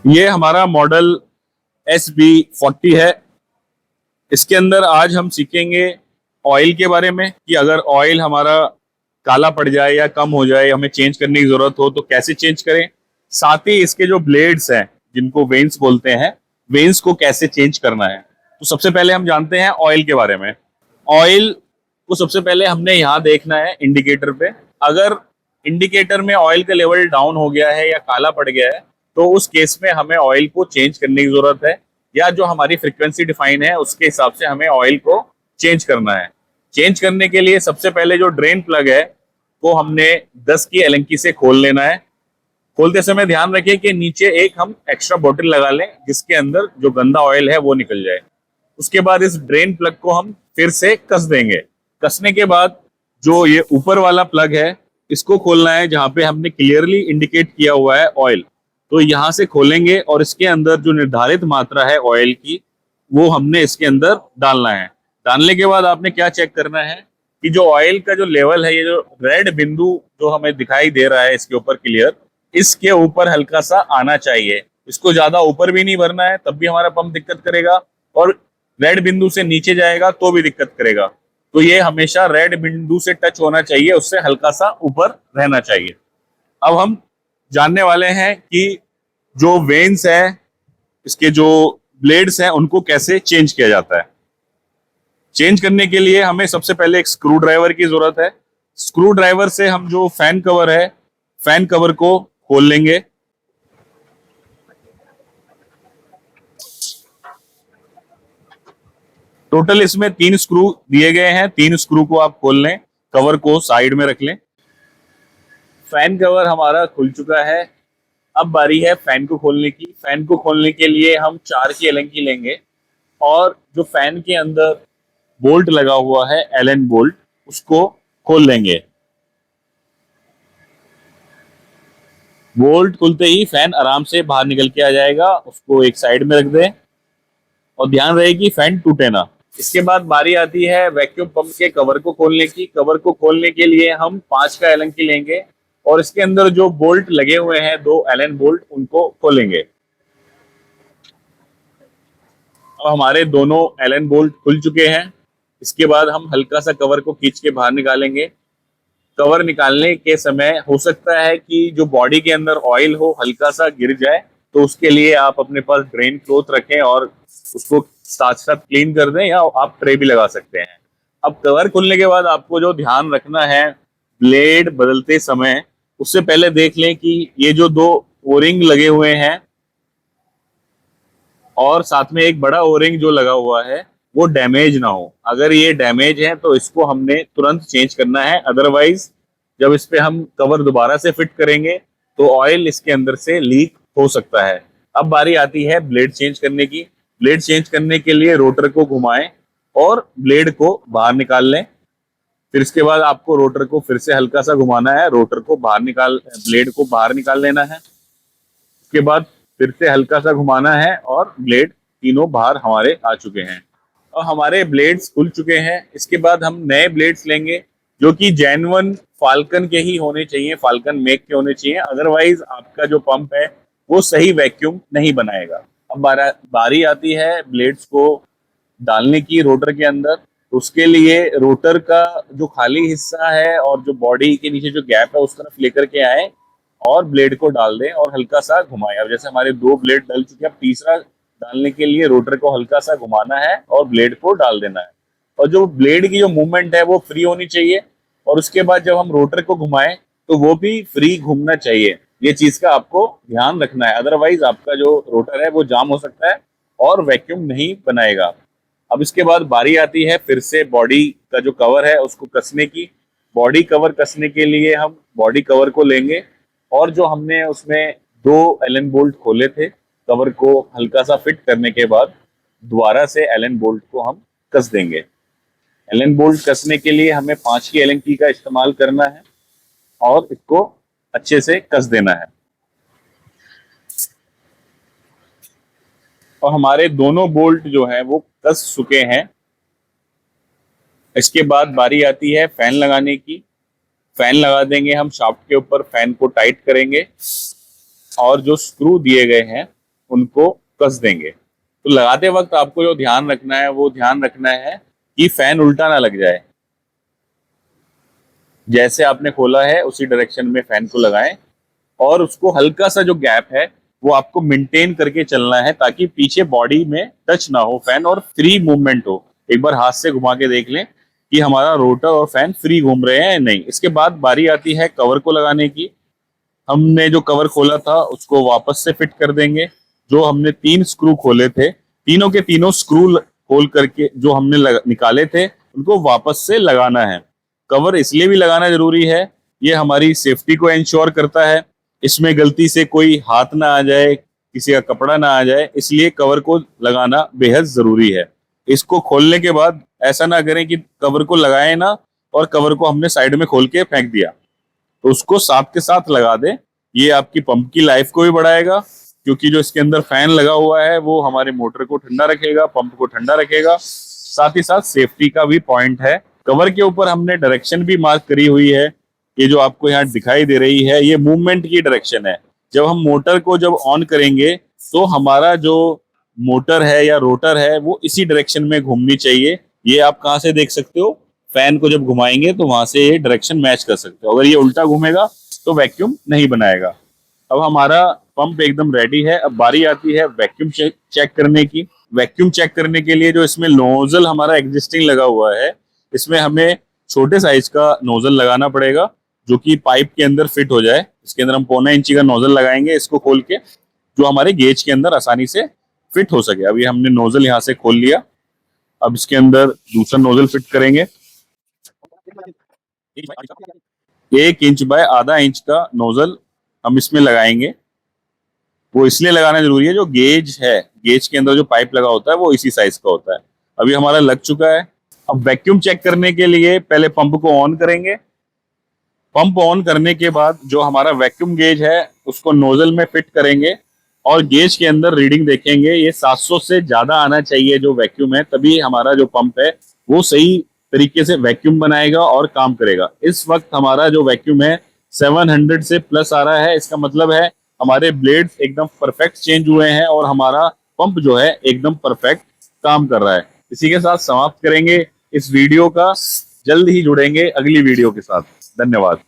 ये हमारा model SB40 है। इसके अंदर आज हम सीखेंगे ऑयल के बारे में कि अगर ऑयल हमारा काला पड़ जाए या कम हो जाए, हमें चेंज करने की जरूरत हो तो कैसे चेंज करें। साथ ही इसके जो ब्लेड्स हैं जिनको वेन्स बोलते हैं, वेन्स को कैसे चेंज करना है। तो सबसे पहले हम जानते हैं ऑयल के बारे में। ऑयल को सबसे पहले हमने यहाँ देखना है इंडिकेटर पे। अगर इंडिकेटर में ऑयल का लेवल डाउन हो गया है या काला पड़ गया है तो उस केस में हमें ऑयल को चेंज करने की जरूरत है, या जो हमारी फ्रीक्वेंसी डिफाइन है उसके हिसाब से हमें ऑयल को चेंज करना है। चेंज करने के लिए सबसे पहले जो ड्रेन प्लग है वो हमने 10 की एलेंकी से खोल लेना है। खोलते समय ध्यान रखिए कि नीचे एक हम एक्स्ट्रा बोतल लगा लें जिसके अंदर जो गंदा ऑयल है वो निकल जाए। उसके बाद इस ड्रेन प्लग को हम फिर से कस देंगे। कसने के बाद जो ये ऊपर वाला प्लग है इसको खोलना है जहां पे हमने क्लियरली इंडिकेट किया हुआ है ऑयल। तो यहां से खोलेंगे और इसके अंदर जो निर्धारित मात्रा है ऑयल की वो हमने इसके अंदर डालना है। डालने के बाद आपने क्या चेक करना है कि जो ऑयल का जो लेवल है, ये जो रेड बिंदु जो हमें दिखाई दे रहा है इसके ऊपर क्लियर, इसके ऊपर हल्का सा आना चाहिए। इसको ज्यादा ऊपर भी नहीं भरना है, तब भी हमारा पंप दिक्कत करेगा, और रेड बिंदु से नीचे जाएगा तो भी दिक्कत करेगा। तो ये हमेशा रेड बिंदु से टच होना चाहिए, उससे हल्का सा ऊपर रहना चाहिए। अब हम जानने वाले हैं कि जो वेन्स है, इसके जो ब्लेड्स हैं, उनको कैसे चेंज किया जाता है। चेंज करने के लिए हमें सबसे पहले एक स्क्रू ड्राइवर की जरूरत है। स्क्रू ड्राइवर से हम जो फैन कवर है, फैन कवर को खोल लेंगे। टोटल इसमें 3 स्क्रू दिए गए हैं, 3 स्क्रू को आप खोल लें, कवर को साइड में रख लें। फैन कवर हमारा खुल चुका है। अब बारी है फैन को खोलने की। फैन को खोलने के लिए हम 4 की एलेंकी लेंगे और जो फैन के अंदर बोल्ट लगा हुआ है, एलन बोल्ट, उसको खोल लेंगे। बोल्ट खुलते ही फैन आराम से बाहर निकल के आ जाएगा। उसको एक साइड में रख दें और ध्यान रहे कि फैन टूटे ना। इसके बाद बारी आती है वैक्यूम पंप के कवर को खोलने की। कवर को खोलने के लिए हम 5 का एलेंकी लेंगे और इसके अंदर जो बोल्ट लगे हुए हैं, 2 एलन बोल्ट, उनको खोलेंगे। अब हमारे दोनों एलन बोल्ट खुल चुके हैं। इसके बाद हम हल्का सा कवर को खींच के बाहर निकालेंगे। कवर निकालने के समय हो सकता है कि जो बॉडी के अंदर ऑयल हो हल्का सा गिर जाए, तो उसके लिए आप अपने पास ड्रेन क्लॉथ रखें और उसको साथ साथ क्लीन कर दें, या आप ट्रे भी लगा सकते हैं। अब कवर खुलने के बाद आपको जो ध्यान रखना है, ब्लेड बदलते समय उससे पहले देख लें कि ये जो 2 ओरिंग लगे हुए हैं और साथ में एक बड़ा ओरिंग जो लगा हुआ है वो डैमेज ना हो। अगर ये डैमेज है तो इसको हमने तुरंत चेंज करना है, अदरवाइज जब इस पे हम कवर दोबारा से फिट करेंगे तो ऑयल इसके अंदर से लीक हो सकता है। अब बारी आती है ब्लेड चेंज करने की। ब्लेड चेंज करने के लिए रोटर को घुमाएं और ब्लेड को बाहर निकाल लें। फिर इसके बाद आपको रोटर को फिर से हल्का सा घुमाना है, रोटर को बाहर निकाल, ब्लेड को बाहर निकाल लेना है। उसके बाद फिर से हल्का सा घुमाना है और ब्लेड तीनों बाहर हमारे आ चुके हैं और हमारे ब्लेड्स खुल चुके हैं। इसके बाद हम नए ब्लेड्स लेंगे जो कि जेन्युइन फाल्कन के ही होने चाहिए, फाल्कन मेक के होने चाहिए, अदरवाइज आपका जो पंप है वो सही वैक्यूम नहीं बनाएगा। अब बारी आती है ब्लेड्स को डालने की रोटर के अंदर। तो उसके लिए रोटर का जो खाली हिस्सा है और जो बॉडी के नीचे जो गैप है उस तरफ लेकर के आए और ब्लेड को डाल दें और हल्का सा घुमाएं। अब जैसे हमारे 2 ब्लेड डल चुके हैं, अब तीसरा डालने के लिए रोटर को हल्का सा घुमाना है और ब्लेड को डाल देना है। और जो ब्लेड की जो मूवमेंट है वो फ्री होनी चाहिए, और उसके बाद जब हम रोटर को घुमाएं तो वो भी फ्री घूमना चाहिए। ये चीज का आपको ध्यान रखना है, अदरवाइज आपका जो रोटर है वो जाम हो सकता है और वैक्यूम नहीं बनाएगा। अब इसके बाद बारी आती है फिर से बॉडी का जो कवर है उसको कसने की। बॉडी कवर कसने के लिए हम बॉडी कवर को लेंगे और जो हमने उसमें 2 एलन बोल्ट खोले थे, कवर को हल्का सा फिट करने के बाद दोबारा से एलन बोल्ट को हम कस देंगे। एलन बोल्ट कसने के लिए हमें 5 की एलन की का इस्तेमाल करना है और इसको अच्छे से कस देना है। और हमारे दोनों बोल्ट जो है वो कस चुके हैं। इसके बाद बारी आती है फैन लगाने की। फैन लगा देंगे हम शाफ्ट के ऊपर, फैन को टाइट करेंगे और जो स्क्रू दिए गए हैं उनको कस देंगे। तो लगाते वक्त आपको जो ध्यान रखना है वो ध्यान रखना है कि फैन उल्टा ना लग जाए। जैसे आपने खोला है उसी डायरेक्शन में फैन को लगाएं और उसको हल्का सा जो गैप है वो आपको मेंटेन करके चलना है ताकि पीछे बॉडी में टच ना हो फैन और फ्री मूवमेंट हो। एक बार हाथ से घुमा के देख लें कि हमारा रोटर और फैन फ्री घूम रहे हैं या नहीं। इसके बाद बारी आती है कवर को लगाने की। हमने जो कवर खोला था उसको वापस से फिट कर देंगे। जो हमने 3 स्क्रू खोले थे, तीनों के तीनों स्क्रू खोल करके जो हमने निकाले थे उनको वापस से लगाना है। कवर इसलिए भी लगाना जरूरी है, ये हमारी सेफ्टी को इंश्योर करता है। इसमें गलती से कोई हाथ ना आ जाए, किसी का कपड़ा ना आ जाए, इसलिए कवर को लगाना बेहद जरूरी है। इसको खोलने के बाद ऐसा ना करें कि कवर को लगाए ना और कवर को हमने साइड में खोल के फेंक दिया। तो उसको साथ के साथ लगा दें। ये आपकी पंप की लाइफ को भी बढ़ाएगा, क्योंकि जो इसके अंदर फैन लगा हुआ है वो हमारे मोटर को ठंडा रखेगा, पंप को ठंडा रखेगा। साथ ही साथ सेफ्टी का भी पॉइंट है। कवर के ऊपर हमने डायरेक्शन भी मार्क करी हुई है। ये जो आपको यहाँ दिखाई दे रही है ये मूवमेंट की डायरेक्शन है। जब हम मोटर को जब ऑन करेंगे तो हमारा जो मोटर है या रोटर है वो इसी डायरेक्शन में घूमनी चाहिए। ये आप कहाँ से देख सकते हो, फैन को जब घुमाएंगे तो वहां से ये डायरेक्शन मैच कर सकते हो। अगर ये उल्टा घूमेगा तो वैक्यूम नहीं बनाएगा। अब हमारा पंप एकदम रेडी है। अब बारी आती है वैक्यूम चेक करने की। वैक्यूम चेक करने के लिए जो इसमें नोजल हमारा एग्जिस्टिंग लगा हुआ है, इसमें हमें छोटे साइज का नोजल लगाना पड़ेगा जो कि पाइप के अंदर फिट हो जाए। इसके अंदर हम 1.25 इंची का नोजल लगाएंगे इसको खोल के, जो हमारे गेज के अंदर आसानी से फिट हो सके। अभी हमने नोजल यहाँ से खोल लिया। अब इसके अंदर दूसरा नोजल फिट करेंगे। 1 इंच बाय आधा इंच का नोजल हम इसमें लगाएंगे। वो इसलिए लगाना जरूरी है, जो गेज है, गेज के अंदर जो पाइप लगा होता है वो इसी साइज का होता है। अभी हमारा लग चुका है। अब वैक्यूम चेक करने के लिए पहले पंप को ऑन करेंगे। पंप ऑन करने के बाद जो हमारा वैक्यूम गेज है उसको नोजल में फिट करेंगे और गेज के अंदर रीडिंग देखेंगे। ये 700 से ज्यादा आना चाहिए जो वैक्यूम है, तभी हमारा जो पंप है वो सही तरीके से वैक्यूम बनाएगा और काम करेगा। इस वक्त हमारा जो वैक्यूम है 700 से प्लस आ रहा है। इसका मतलब है हमारे ब्लेड्स एकदम परफेक्ट चेंज हुए हैं और हमारा पंप जो है एकदम परफेक्ट काम कर रहा है। इसी के साथ समाप्त करेंगे इस वीडियो का। जल्द ही जुड़ेंगे अगली वीडियो के साथ। धन्यवाद।